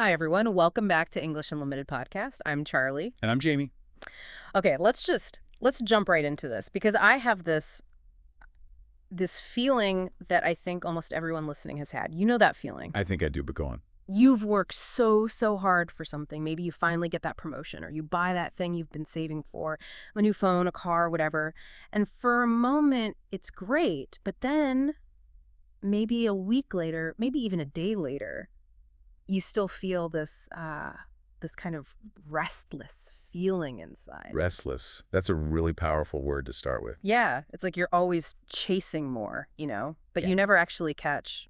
Hi, everyone. Welcome back to English Unlimited podcast. I'm Charlie. And I'm Jamie. Okay, let's jump right into this because I have this feeling that I think almost everyone listening has had. You know that feeling. I think I do, but go on. You've worked so hard for something. Maybe you finally get that promotion or you buy that thing you've been saving for, a new phone, a car, whatever. And for a moment, it's great. But then maybe a week later, maybe even a day later, you still feel this kind of restless feeling inside. Restless. That's a really powerful word to start with. Yeah, it's like you're always chasing more, but you never actually catch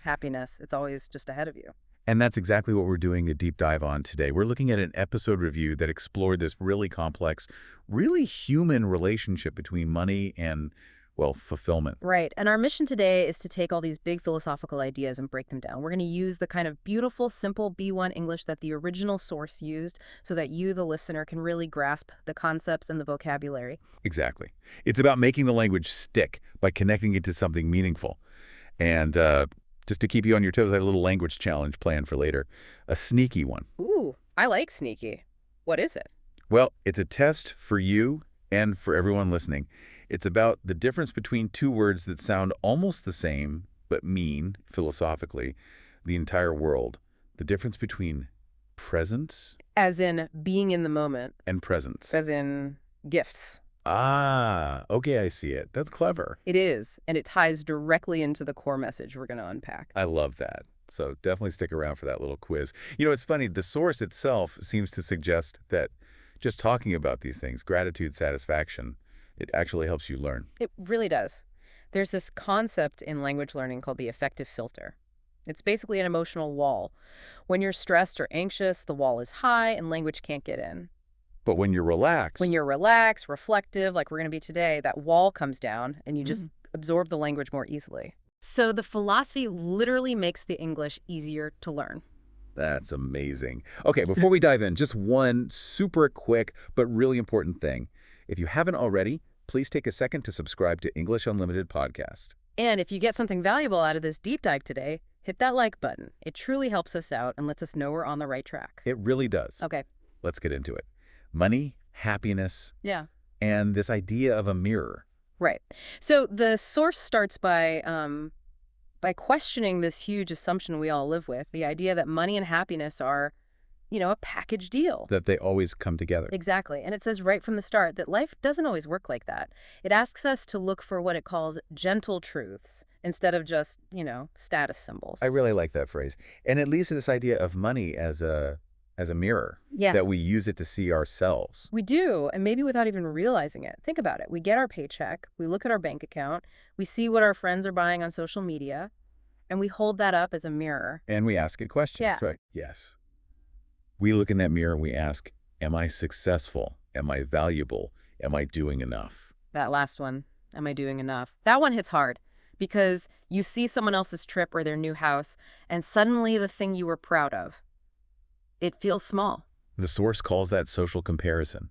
happiness. It's always just ahead of you. And that's exactly what we're doing a deep dive on today. We're looking at an episode review that explored this really complex, really human relationship between money and, well, fulfillment. Right. And our mission today is to take all these big philosophical ideas and break them down. We're going to use the kind of beautiful, simple B1 English that the original source used so that you, the listener, can really grasp the concepts and the vocabulary. Exactly. It's about making the language stick by connecting it to something meaningful. And just to keep you on your toes, I have a little language challenge planned for later. A sneaky one. Ooh, I like sneaky. What is it? Well, it's a test for you and for everyone listening. It's about the difference between two words that sound almost the same but mean, philosophically, the entire world. The difference between presence As in being in the moment. and presence. As in gifts. Ah, okay, I see it. That's clever. It is, and it ties directly into the core message we're going to unpack. I love that. So definitely stick around for that little quiz. You know, it's funny, the source itself seems to suggest that just talking about these things, gratitude, satisfaction, it actually helps you learn. It really does. There's this concept in language learning called the affective filter. It's basically an emotional wall. When you're stressed or anxious, the wall is high and language can't get in. But when you're relaxed, When you're relaxed, reflective, like we're going to be today, that wall comes down and you just absorb the language more easily. So the philosophy literally makes the English easier to learn. That's amazing. Okay, before we dive in, just one super quick but really important thing. If you haven't already, please take a second to subscribe to English Unlimited podcast. And if you get something valuable out of this deep dive today, hit that like button. It truly helps us out and lets us know we're on the right track. It really does. Okay. Let's get into it. Money, happiness, Yeah. and this idea of a mirror. Right. So the source starts by questioning this huge assumption we all live with, the idea that money and happiness are, a package deal. That they always come together. Exactly. And it says right from the start that life doesn't always work like that. It asks us to look for what it calls gentle truths instead of just, status symbols. I really like that phrase. And it leads to this idea of money as a mirror. Yeah. That we use it to see ourselves. We do, and maybe without even realizing it. Think about it. We get our paycheck, we look at our bank account, we see what our friends are buying on social media, and we hold that up as a mirror. And we ask it questions. Yeah. Right? Yes. We look in that mirror and we ask, am I successful? Am I valuable? Am I doing enough? That last one, am I doing enough? That one hits hard because you see someone else's trip or their new house, and suddenly the thing you were proud of, it feels small. The source calls that social comparison.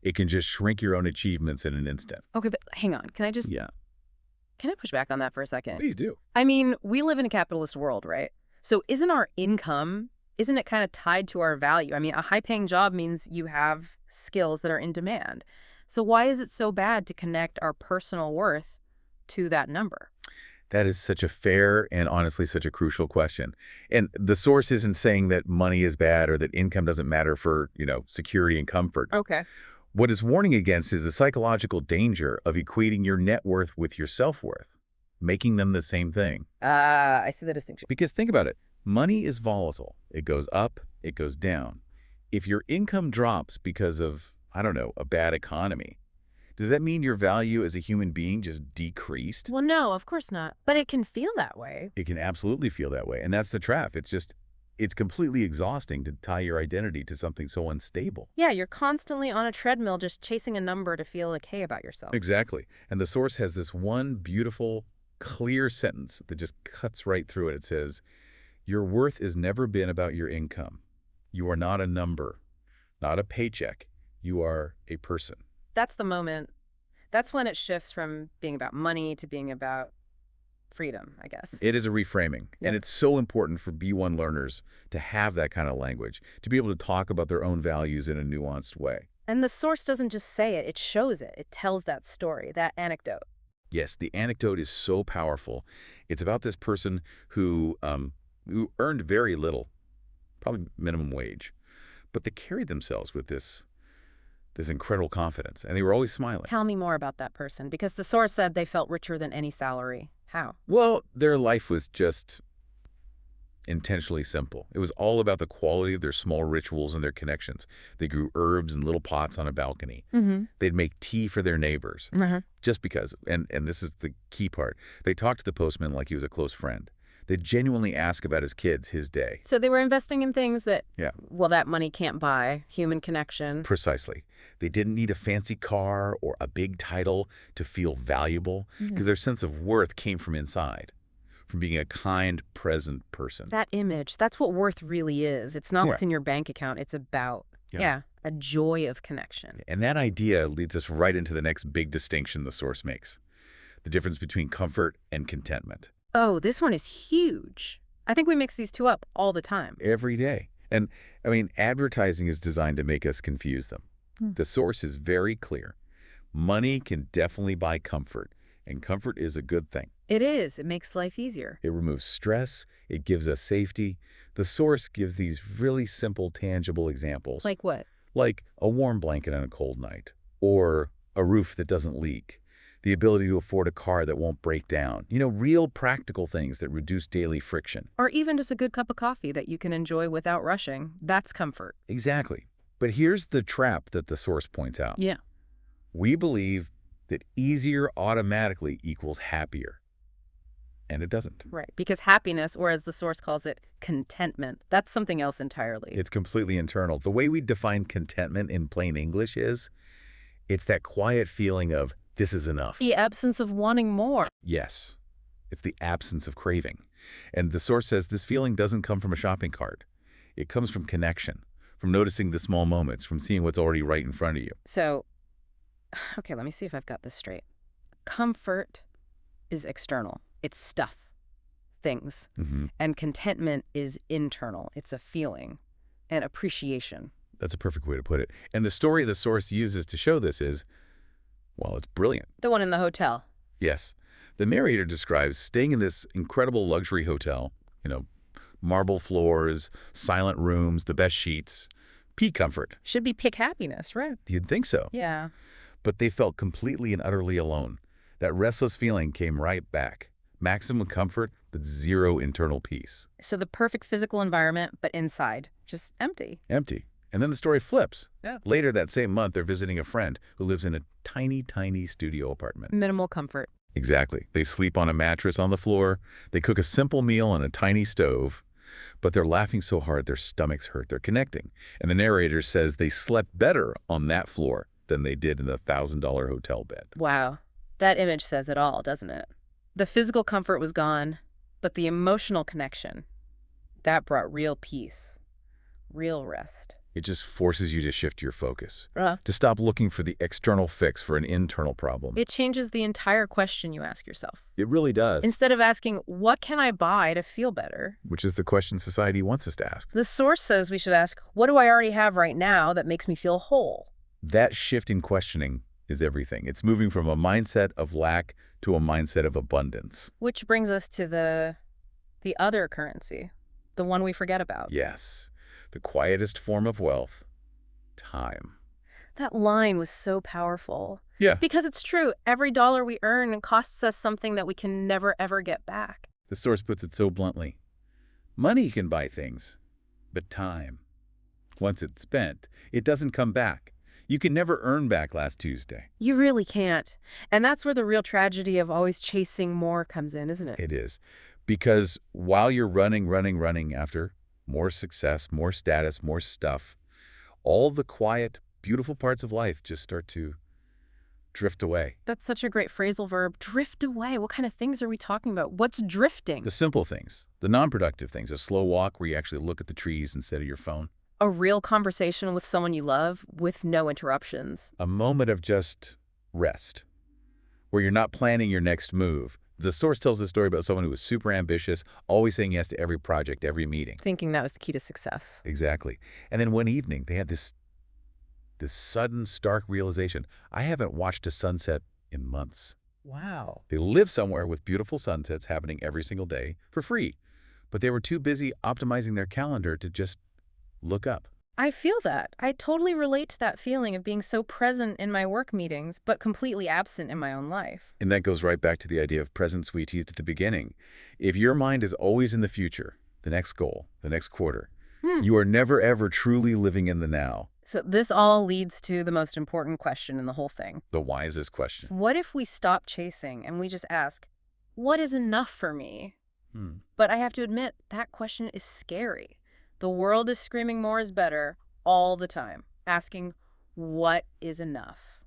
It can just shrink your own achievements in an instant. Okay, but hang on. Can I push back on that for a second? Please do. I mean, we live in a capitalist world, right? So isn't our income, isn't it kind of tied to our value? I mean, a high-paying job means you have skills that are in demand. So why is it so bad to connect our personal worth to that number? That is such a fair and honestly such a crucial question. And the source isn't saying that money is bad or that income doesn't matter for, security and comfort. Okay. What it's warning against is the psychological danger of equating your net worth with your self-worth, making them the same thing. I see the distinction. Because think about it. Money is volatile. It goes up, it goes down. If your income drops because of, a bad economy, does that mean your value as a human being just decreased? Well, no, of course not. But it can feel that way. It can absolutely feel that way. And that's the trap. It's completely exhausting to tie your identity to something so unstable. Yeah, you're constantly on a treadmill just chasing a number to feel okay about yourself. Exactly. And the source has this one beautiful, clear sentence that just cuts right through it. It says, your worth has never been about your income. You are not a number, not a paycheck. You are a person. That's the moment. That's when it shifts from being about money to being about freedom, I guess. It is a reframing, and Yep. it's so important for B1 learners to have that kind of language, to be able to talk about their own values in a nuanced way. And the source doesn't just say it, it shows it. It tells that story, that anecdote. Yes, the anecdote is so powerful. It's about this person who earned very little, probably minimum wage, but they carried themselves with this incredible confidence, and they were always smiling. Tell me more about that person, because the source said they felt richer than any salary. How? Well, their life was just intentionally simple. It was all about the quality of their small rituals and their connections. They grew herbs in little pots on a balcony. Mm-hmm. They'd make tea for their neighbors, just because. And this is the key part. They talked to the postman like he was a close friend. They'd genuinely ask about his kids, his day. So they were investing in things that, Yeah. well, that money can't buy. Human connection. Precisely. They didn't need a fancy car or a big title to feel valuable, because their sense of worth came from inside, from being a kind, present person. That image, that's what worth really is. It's not what's in your bank account. It's about, a joy of connection. And that idea leads us right into the next big distinction the source makes, the difference between comfort and contentment. Oh, this one is huge. I think we mix these two up all the time. Every day. And, I mean, advertising is designed to make us confuse them. The source is very clear. Money can definitely buy comfort, and comfort is a good thing. It is. It makes life easier. It removes stress. It gives us safety. The source gives these really simple, tangible examples. Like what? Like a warm blanket on a cold night, or a roof that doesn't leak, the ability to afford a car that won't break down. You know, real practical things that reduce daily friction. Or even just a good cup of coffee that you can enjoy without rushing. That's comfort. Exactly. But here's the trap that the source points out. Yeah. We believe that easier automatically equals happier. And it doesn't. Right. Because happiness, or as the source calls it, contentment, that's something else entirely. It's completely internal. The way we define contentment in plain English is, it's that quiet feeling of, this is enough. The absence of wanting more. Yes. It's the absence of craving. And the source says this feeling doesn't come from a shopping cart. It comes from connection, from noticing the small moments, from seeing what's already right in front of you. So, okay, let me see if I've got this straight. Comfort is external. It's stuff, things. And contentment is internal. It's a feeling and appreciation. That's a perfect way to put it. And the story the source uses to show this is, well, it's brilliant. The one in the hotel. Yes. The narrator describes staying in this incredible luxury hotel, marble floors, silent rooms, the best sheets, peak comfort. Should be peak happiness, right? You'd think so. Yeah. But they felt completely and utterly alone. That restless feeling came right back. Maximum comfort, but zero internal peace. So the perfect physical environment, but inside, just empty. Empty. And then the story flips. Yeah. Later that same month, they're visiting a friend who lives in a tiny, tiny studio apartment. Minimal comfort. Exactly. They sleep on a mattress on the floor. They cook a simple meal on a tiny stove. But they're laughing so hard their stomachs hurt. They're connecting. And the narrator says they slept better on that floor than they did in the $1,000 hotel bed. Wow. That image says it all, doesn't it? The physical comfort was gone, but the emotional connection, that brought real peace, real rest. It just forces you to shift your focus, Uh, to stop looking for the external fix for an internal problem. It changes the entire question you ask yourself. It really does, Instead of asking, what can I buy to feel better? which is the question society wants us to ask. The source says we should ask, what do I already have right now that makes me feel whole? That shift in questioning is everything. It's moving from a mindset of lack to a mindset of abundance. Which brings us to the other currency, the one we forget about. Yes, the quietest form of wealth, time. That line was so powerful. Yeah. Because it's true, every dollar we earn costs us something that we can never, ever get back. The source puts it so bluntly. Money can buy things, but time, once it's spent, it doesn't come back. You can never earn back last Tuesday. You really can't. And that's where the real tragedy of always chasing more comes in, isn't it? It is. Because while you're running after more success, more status, more stuff, all the quiet, beautiful parts of life just start to drift away. That's such a great phrasal verb. Drift away. What kind of things are we talking about? What's drifting? The simple things, the non-productive things, a slow walk where you actually look at the trees instead of your phone. A real conversation with someone you love with no interruptions. A moment of just rest, where you're not planning your next move. The source tells a story about someone who was super ambitious, always saying yes to every project, every meeting. Thinking that was the key to success. Exactly. And then one evening, they had this sudden, stark realization. I haven't watched a sunset in months. Wow. They live somewhere with beautiful sunsets happening every single day for free, but they were too busy optimizing their calendar to just look up. I feel that. I totally relate to that feeling of being so present in my work meetings, but completely absent in my own life. And that goes right back to the idea of presence we teased at the beginning. If your mind is always in the future, the next goal, the next quarter, you are never, ever truly living in the now. So this all leads to the most important question in the whole thing. The wisest question. What if we stop chasing and we just ask, what is enough for me? Hmm. But I have to admit, that question is scary. The world is screaming more is better all the time, asking, what is enough?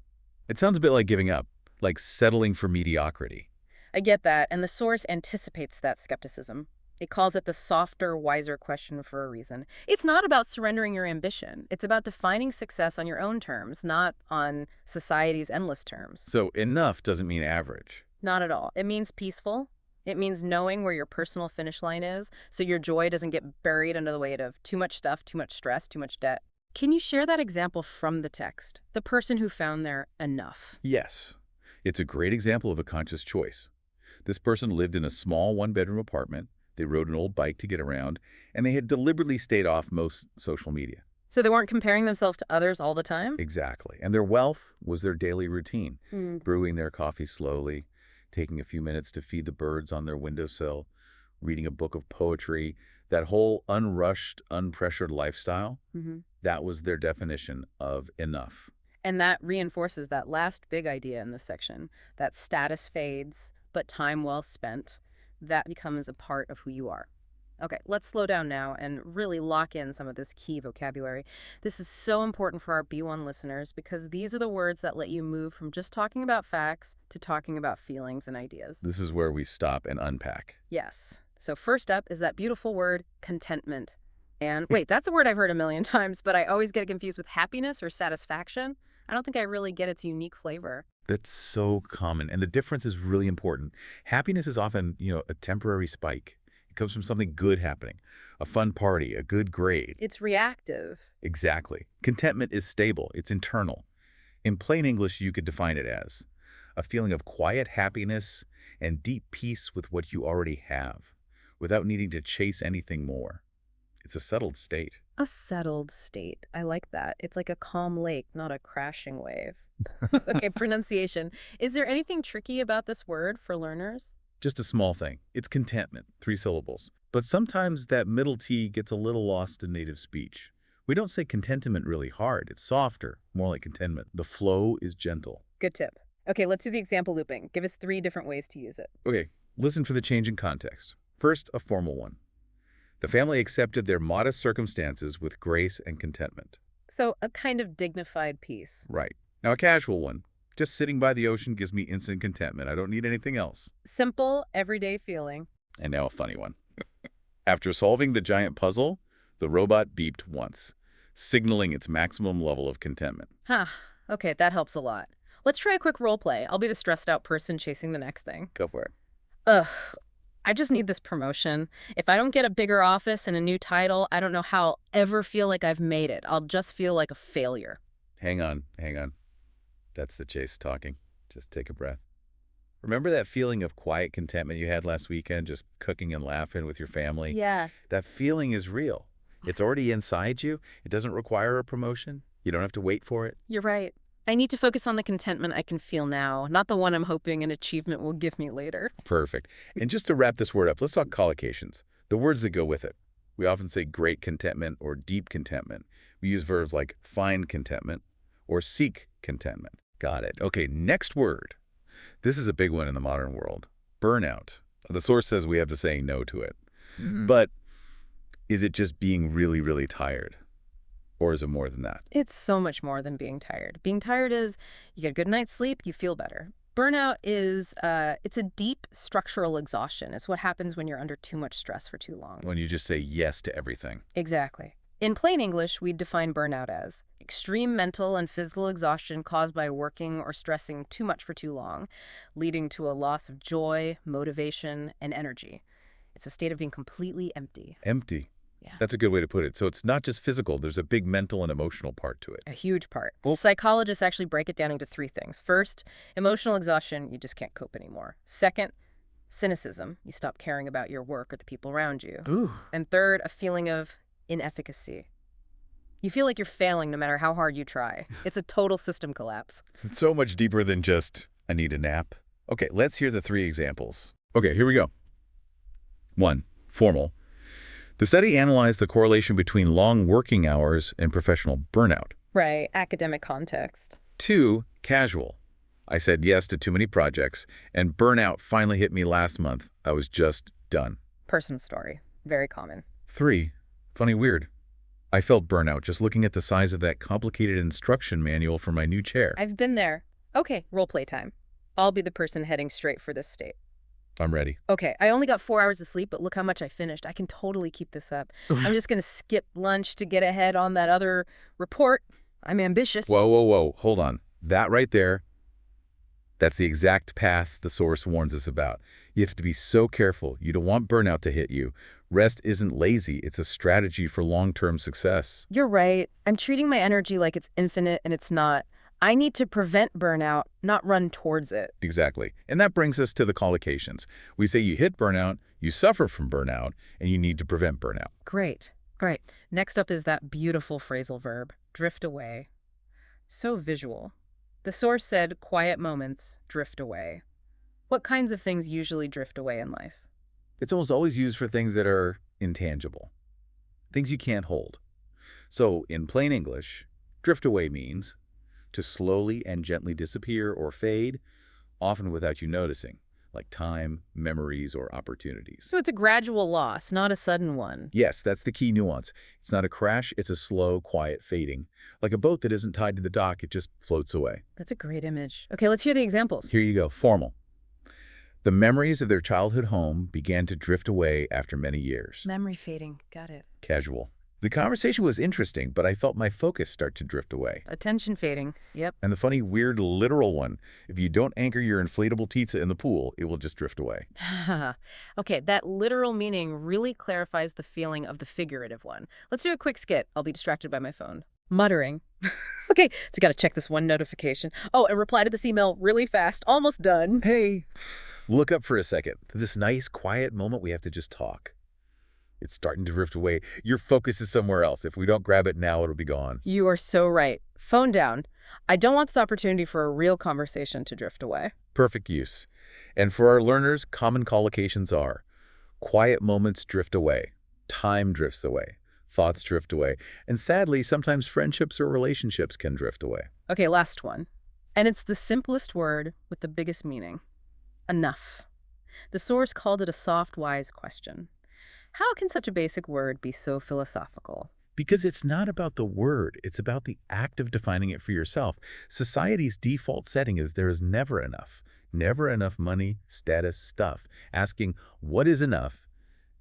It sounds a bit like giving up, like settling for mediocrity. I get that, and the source anticipates that skepticism. It calls it the softer, wiser question for a reason. It's not about surrendering your ambition. It's about defining success on your own terms, not on society's endless terms. So enough doesn't mean average. Not at all. It means peaceful. It means knowing where your personal finish line is, so your joy doesn't get buried under the weight of too much stuff, too much stress, too much debt. Can you share that example from the text? The person who found their enough. Yes. It's a great example of a conscious choice. This person lived in a small one-bedroom apartment. They rode an old bike to get around, and they had deliberately stayed off most social media. So they weren't comparing themselves to others all the time? Exactly. And their wealth was their daily routine, Hmm. brewing their coffee slowly, taking a few minutes to feed the birds on their windowsill, reading a book of poetry. That whole unrushed, unpressured lifestyle, Mm-hmm. that was their definition of enough. And that reinforces that last big idea in this section, that status fades, but time well spent, that becomes a part of who you are. Okay, let's slow down now and really lock in some of this key vocabulary. This is so important for our B1 listeners because these are the words that let you move from just talking about facts to talking about feelings and ideas. This is where we stop and unpack. Yes. So first up is that beautiful word, contentment. And wait, that's a word I've heard a million times, but I always get it confused with happiness or satisfaction. I don't think I really get its unique flavor. That's so common, and the difference is really important. Happiness is often, a temporary spike. It comes from something good happening, a fun party, a good grade. It's reactive. Exactly. Contentment is stable. It's internal. In plain English, you could define it as a feeling of quiet happiness and deep peace with what you already have, without needing to chase anything more. It's a settled state. A settled state. I like that. It's like a calm lake, not a crashing wave. Okay, pronunciation. Is there anything tricky about this word for learners? Just a small thing. It's contentment, 3 syllables. But sometimes that middle T gets a little lost in native speech. We don't say contentment really hard. It's softer, more like contentment. The flow is gentle. Good tip. Okay, let's do the example looping. Give us 3 different ways to use it. Okay, listen for the change in context. First, a formal one. The family accepted their modest circumstances with grace and contentment. So a kind of dignified peace. Right. Now, a casual one. Just sitting by the ocean gives me instant contentment. I don't need anything else. Simple, everyday feeling. And now a funny one. After solving the giant puzzle, the robot beeped once, signaling its maximum level of contentment. Huh. Okay, that helps a lot. Let's try a quick role play. I'll be the stressed out person chasing the next thing. Go for it. Ugh. I just need this promotion. If I don't get a bigger office and a new title, I don't know how I'll ever feel like I've made it. I'll just feel like a failure. Hang on. That's the chase talking. Just take a breath. Remember that feeling of quiet contentment you had last weekend, just cooking and laughing with your family? Yeah. That feeling is real. It's already inside you. It doesn't require a promotion. You don't have to wait for it. You're right. I need to focus on the contentment I can feel now, not the one I'm hoping an achievement will give me later. Perfect. And just to wrap this word up, let's talk collocations, the words that go with it. We often say great contentment or deep contentment. We use verbs like find contentment or seek contentment. Got it. Okay, next word. This is a big one in the modern world. Burnout. The source says we have to say no to it. But is it just being really, really tired? Or is it more than that? It's so much more than being tired. Being tired is you get a good night's sleep, you feel better. Burnout is it's a deep structural exhaustion. It's what happens when you're under too much stress for too long. When you just say yes to everything. Exactly. In plain English, we define burnout as extreme mental and physical exhaustion caused by working or stressing too much for too long, leading to a loss of joy, motivation, and energy. It's a state of being completely empty. Empty. Yeah. That's a good way to put it. So it's not just physical. There's a big mental and emotional part to it. A huge part. Well, psychologists actually break it down into three things. First, emotional exhaustion, you just can't cope anymore. Second, cynicism, you stop caring about your work or the people around you. Ooh. And third, a feeling of inefficacy. You feel like you're failing no matter how hard you try. It's a total system collapse. It's so much deeper than just, I need a nap. Okay, let's hear the three examples. Okay, here we go. 1. Formal. The study analyzed the correlation between long working hours and professional burnout. Right, academic context. 2. Casual. I said yes to too many projects, and burnout finally hit me last month. I was just done. Personal story. Very common. 3. Funny weird. I felt burnout just looking at the size of that complicated instruction manual for my new chair. I've been there. Okay, role play time. I'll be the person heading straight for this state. I'm ready. Okay, I only got 4 hours of sleep, but look how much I finished. I can totally keep this up. I'm just going to skip lunch to get ahead on that other report. I'm ambitious. Whoa, whoa, whoa. Hold on. That right there, that's the exact path the source warns us about. You have to be so careful. You don't want burnout to hit you. Rest isn't lazy. It's a strategy for long-term success. You're right. I'm treating my energy like it's infinite, and it's not. I need to prevent burnout, not run towards it. Exactly. And that brings us to the collocations. We say you hit burnout, you suffer from burnout, and you need to prevent burnout. Great. Great. Next up is that beautiful phrasal verb, drift away. So visual. The source said, quiet moments drift away. What kinds of things usually drift away in life? It's almost always used for things that are intangible, things you can't hold. So in plain English, drift away means to slowly and gently disappear or fade, often without you noticing, like time, memories, or opportunities. So it's a gradual loss, not a sudden one. Yes, that's the key nuance. It's not a crash, it's a slow, quiet fading. Like a boat that isn't tied to the dock, it just floats away. That's a great image. Okay, let's hear the examples. Here you go. Formal. The memories of their childhood home began to drift away after many years. Memory fading. Got it. Casual. The conversation was interesting, but I felt my focus start to drift away. Attention fading. Yep. And the funny, weird, literal one, if you don't anchor your inflatable pizza in the pool, it will just drift away. Okay, that literal meaning really clarifies the feeling of the figurative one. Let's do a quick skit. I'll be distracted by my phone. Muttering. Okay, so gotta check this one notification. Oh, and reply to this email really fast. Almost done. Hey, look up for a second. This nice, quiet moment we have to just talk. It's starting to drift away. Your focus is somewhere else. If we don't grab it now, it'll be gone. You are so right. Phone down. I don't want this opportunity for a real conversation to drift away. Perfect use. And for our learners, common collocations are quiet moments drift away, time drifts away, thoughts drift away, and sadly, sometimes friendships or relationships can drift away. Okay, last one. And it's the simplest word with the biggest meaning. Enough. The source called it a soft, wise question. How can such a basic word be so philosophical? Because it's not about the word, it's about the act of defining it for yourself. Society's default setting is there is never enough. Never enough money, status, stuff. Asking what is enough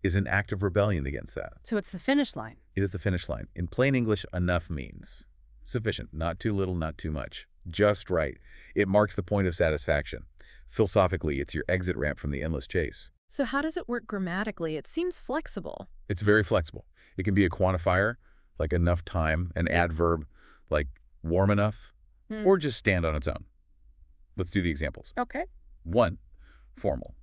is an act of rebellion against that. So it's the finish line. It is the finish line. In plain English, enough means sufficient, not too little, not too much. Just right. It marks the point of satisfaction. Philosophically, it's your exit ramp from the endless chase. So how does it work grammatically? It seems flexible. It's very flexible. It can be a quantifier, like enough time, an adverb, like warm enough, or just stand on its own. Let's do the examples. Okay. 1. Formal.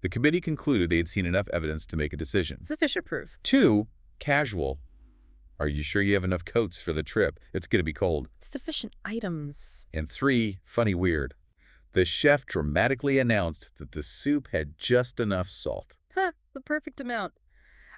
The committee concluded they had seen enough evidence to make a decision. Sufficient proof. 2. Casual. Are you sure you have enough coats for the trip? It's going to be cold. Sufficient items. And 3. Funny weird. The chef dramatically announced that the soup had just enough salt. Huh, the perfect amount.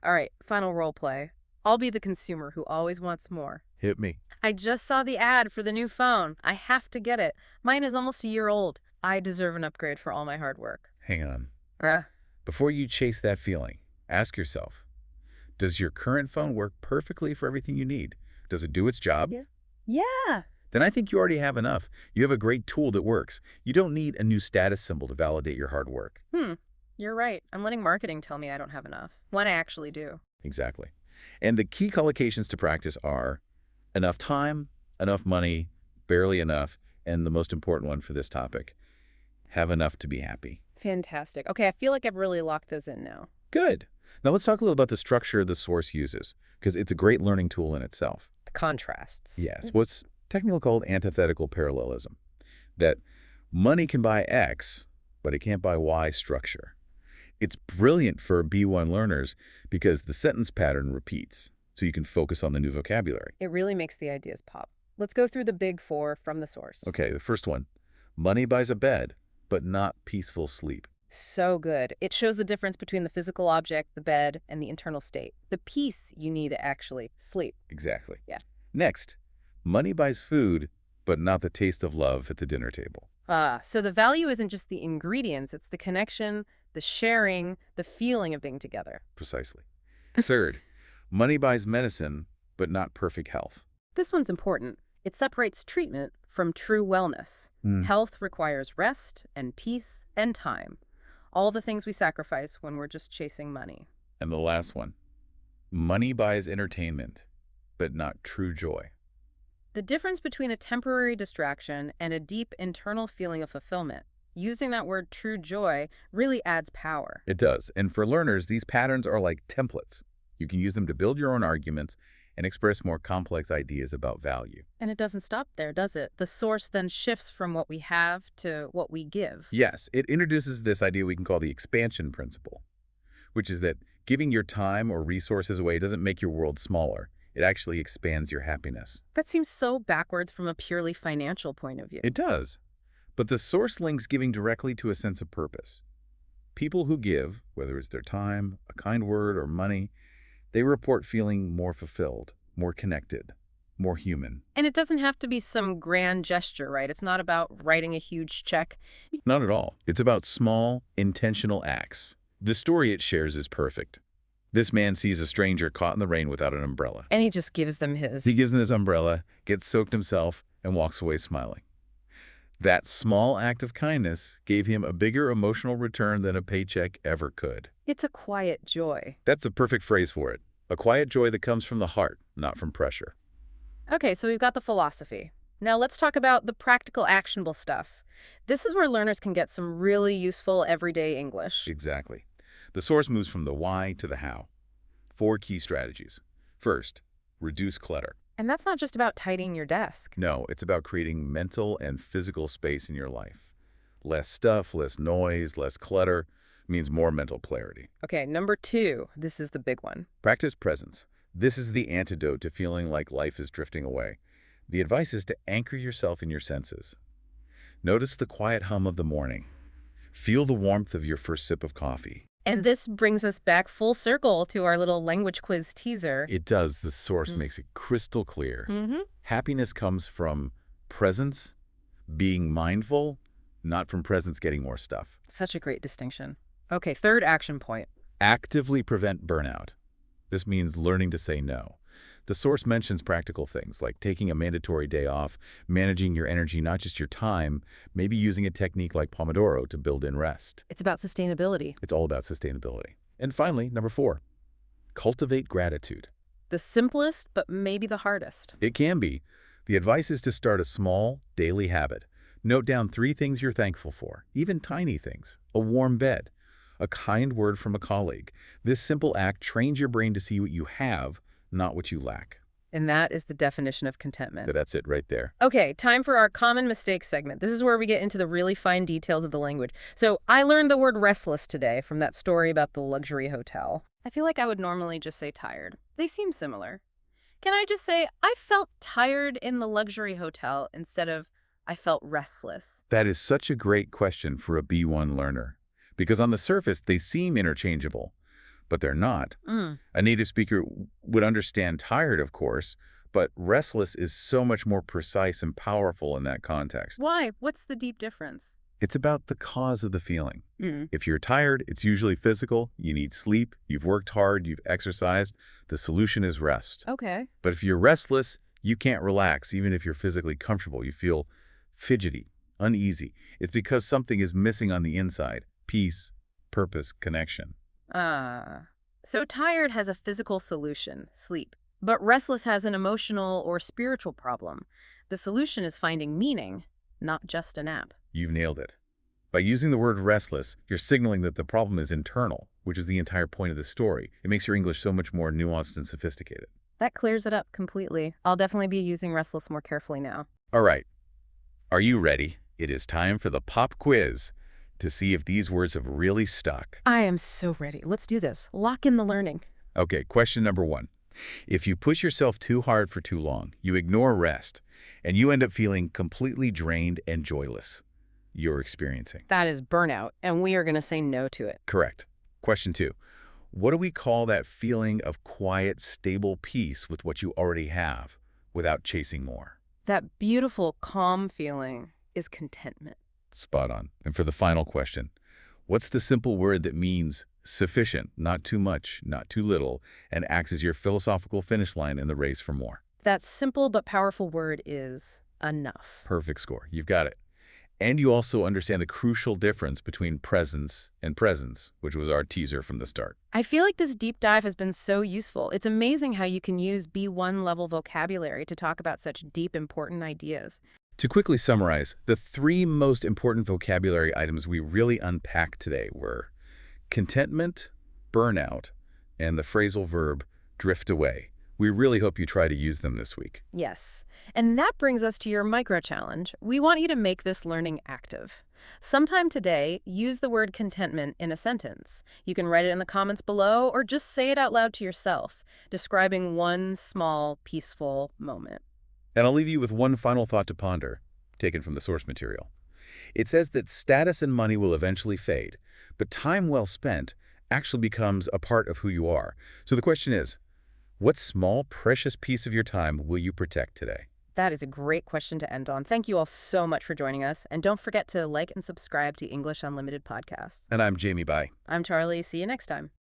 All right, final role play. I'll be the consumer who always wants more. Hit me. I just saw the ad for the new phone. I have to get it. Mine is almost a year old. I deserve an upgrade for all my hard work. Hang on. Uh, Before you chase that feeling, ask yourself, does your current phone work perfectly for everything you need? Does it do its job? yeah. Then I think you already have enough. You have a great tool that works. You don't need a new status symbol to validate your hard work. You're right. I'm letting marketing tell me I don't have enough, when I actually do. Exactly. And the key collocations to practice are enough time, enough money, barely enough, and the most important one for this topic, have enough to be happy. Fantastic. Okay, I feel like I've really locked those in now. Good. Now let's talk a little about the structure the source uses, because it's a great learning tool in itself. The contrasts. Yes, what's technically called antithetical parallelism. That money can buy X, but it can't buy Y structure. It's brilliant for B1 learners because the sentence pattern repeats, so you can focus on the new vocabulary. It really makes the ideas pop. Let's go through the big four from the source. Okay, the first one. Money buys a bed, but not peaceful sleep. So good. It shows the difference between the physical object, the bed, and the internal state. The peace you need to actually sleep. Exactly. Yeah. Next, money buys food, but not the taste of love at the dinner table. So the value isn't just the ingredients, it's the connection, the sharing, the feeling of being together. Precisely. Third, money buys medicine, but not perfect health. This one's important. It separates treatment from true wellness. Health requires rest and peace and time. All the things we sacrifice when we're just chasing money. And the last one, money buys entertainment, but not true joy. The difference between a temporary distraction and a deep internal feeling of fulfillment. Using that word true joy really adds power. It does. And for learners, these patterns are like templates. You can use them to build your own arguments and express more complex ideas about value. And it doesn't stop there, does it? The source then shifts from what we have to what we give. Yes, it introduces this idea we can call the expansion principle, which is that giving your time or resources away doesn't make your world smaller. It actually expands your happiness. That seems so backwards from a purely financial point of view. It does. But the source links giving directly to a sense of purpose. People who give, whether it's their time, a kind word, or money, they report feeling more fulfilled, more connected, more human. And it doesn't have to be some grand gesture, right? It's not about writing a huge check. Not at all. It's about small, intentional acts. The story it shares is perfect. This man sees a stranger caught in the rain without an umbrella. And he just gives them his. He gives them his umbrella, gets soaked himself, and walks away smiling. That small act of kindness gave him a bigger emotional return than a paycheck ever could. It's a quiet joy. That's the perfect phrase for it. A quiet joy that comes from the heart, not from pressure. Okay, so we've got the philosophy. Now let's talk about the practical, actionable stuff. This is where learners can get some really useful everyday English. Exactly. The source moves from the why to the how. 4 key strategies. First, reduce clutter. And that's not just about tidying your desk. No, it's about creating mental and physical space in your life. Less stuff, less noise, less clutter means more mental clarity. Okay, number 2, this is the big one. Practice presence. This is the antidote to feeling like life is drifting away. The advice is to anchor yourself in your senses. Notice the quiet hum of the morning. Feel the warmth of your first sip of coffee. And this brings us back full circle to our little language quiz teaser. It does. The source makes it crystal clear. Happiness comes from presence, being mindful, not from presence getting more stuff. Such a great distinction. Okay, 3rd action point. Actively prevent burnout. This means learning to say no. The source mentions practical things like taking a mandatory day off, managing your energy, not just your time, maybe using a technique like Pomodoro to build in rest. It's about sustainability. It's all about sustainability. And finally, number 4, cultivate gratitude. The simplest, but maybe the hardest. It can be. The advice is to start a small, daily habit. Note down 3 things you're thankful for, even tiny things. A warm bed, a kind word from a colleague. This simple act trains your brain to see what you have, not what you lack. And that is the definition of contentment. That's it right there. Okay, time for our common mistakes segment. This is where we get into the really fine details of the language. So I learned the word restless today from that story about the luxury hotel. I feel like I would normally just say tired. They seem similar. Can I just say I felt tired in the luxury hotel instead of I felt restless? That is such a great question for a B1 learner, because on the surface they seem interchangeable, but they're not. A native speaker would understand tired, of course, but restless is so much more precise and powerful in that context. Why? What's the deep difference? It's about the cause of the feeling. If you're tired, it's usually physical. You need sleep. You've worked hard. You've exercised. The solution is rest. Okay. But if you're restless, you can't relax, even if you're physically comfortable. You feel fidgety, uneasy. It's because something is missing on the inside. Peace, purpose, connection. So tired has a physical solution, sleep. But restless has an emotional or spiritual problem. The solution is finding meaning, not just a nap. You've nailed it. By using the word restless, you're signaling that the problem is internal, which is the entire point of the story. It makes your English so much more nuanced and sophisticated. That clears it up completely. I'll definitely be using restless more carefully now. All right. Are you ready? It is time for the pop quiz to see if these words have really stuck. I am so ready. Let's do this. Lock in the learning. Okay, question number 1. If you push yourself too hard for too long, you ignore rest, and you end up feeling completely drained and joyless, you're experiencing. That is burnout, and we are going to say no to it. Correct. Question 2. What do we call that feeling of quiet, stable peace with what you already have without chasing more? That beautiful, calm feeling is contentment. Spot on. And for the final question, what's the simple word that means sufficient, not too much, not too little, and acts as your philosophical finish line in the race for more? That simple but powerful word is enough. Perfect score. You've got it. And you also understand the crucial difference between presence and presence, which was our teaser from the start. I feel like this deep dive has been so useful. It's amazing how you can use B1 level vocabulary to talk about such deep, important ideas. To quickly summarize, the 3 most important vocabulary items we really unpacked today were contentment, burnout, and the phrasal verb drift away. We really hope you try to use them this week. Yes. And that brings us to your micro challenge. We want you to make this learning active. Sometime today, use the word contentment in a sentence. You can write it in the comments below or just say it out loud to yourself, describing one small, peaceful moment. And I'll leave you with one final thought to ponder, taken from the source material. It says that status and money will eventually fade, but time well spent actually becomes a part of who you are. So the question is, what small, precious piece of your time will you protect today? That is a great question to end on. Thank you all so much for joining us. And don't forget to like and subscribe to English Unlimited podcast. And I'm Jamie Bai. I'm Charlie. See you next time.